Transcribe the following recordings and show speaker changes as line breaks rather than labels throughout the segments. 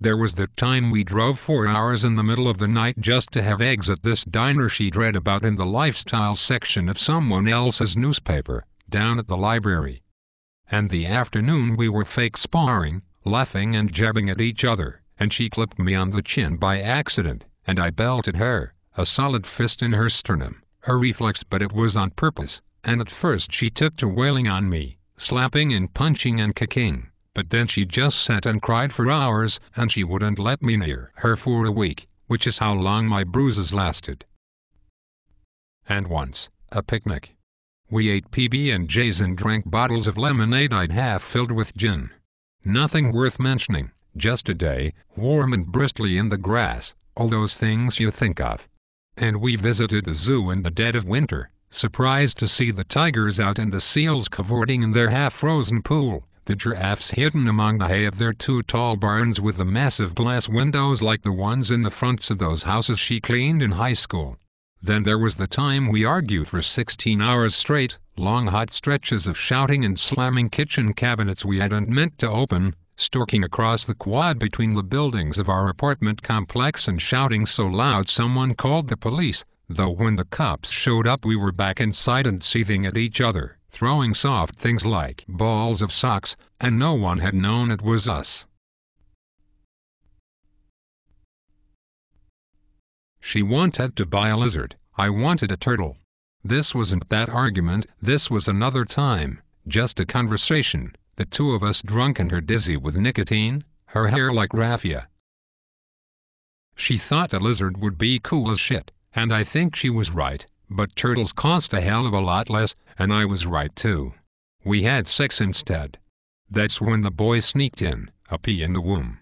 There was the time we drove 4 hours in the middle of the night just to have eggs at this diner she'd read about in the lifestyle section of someone else's newspaper, down at the library. And the afternoon we were fake sparring, laughing and jabbing at each other, and she clipped me on the chin by accident, and I belted her, a solid fist in her sternum, a reflex but it was on purpose, and at first she took to wailing on me, slapping and punching and kicking. But then she just sat and cried for hours, and she wouldn't let me near her for a week, which is how long my bruises lasted. And once, a picnic. We ate PB&Js and drank bottles of lemonade I'd half filled with gin. Nothing worth mentioning, just a day, warm and bristly in the grass, all those things you think of. And we visited the zoo in the dead of winter, surprised to see the tigers out and the seals cavorting in their half-frozen pool. The giraffes hidden among the hay of their 2 tall barns with the massive glass windows like the ones in the fronts of those houses she cleaned in high school. Then there was the time we argued for 16 hours straight, long hot stretches of shouting and slamming kitchen cabinets we hadn't meant to open, storking across the quad between the buildings of our apartment complex and shouting so loud someone called the police, though when the cops showed up we were back inside and seething at each other, throwing soft things like balls of socks, and no one had known it was us. She wanted to buy a lizard, I wanted a turtle. This wasn't that argument, this was another time, just a conversation, the two of us drunk and her dizzy with nicotine, her hair like raffia. She thought a lizard would be cool as shit, and I think she was right. But turtles cost a hell of a lot less, and I was right too. We had sex instead. That's when the boy sneaked in, a pea in the womb.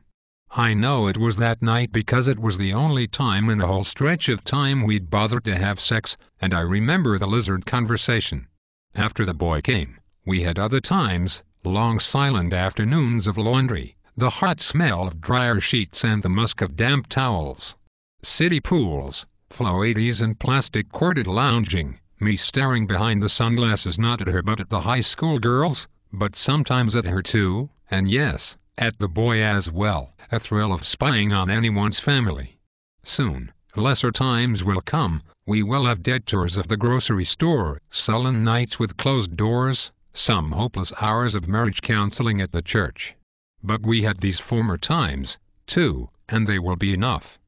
I know it was that night because it was the only time in a whole stretch of time we'd bothered to have sex, and I remember the lizard conversation. After the boy came, we had other times, long silent afternoons of laundry, the hot smell of dryer sheets and the musk of damp towels. City pools, Floaties and plastic corded lounging, me staring behind the sunglasses not at her but at the high school girls, but sometimes at her too, and yes, at the boy as well, a thrill of spying on anyone's family. Soon, lesser times will come, we will have dead tours of the grocery store, sullen nights with closed doors, some hopeless hours of marriage counseling at the church. But we had these former times, too, and they will be enough.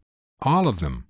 All of them.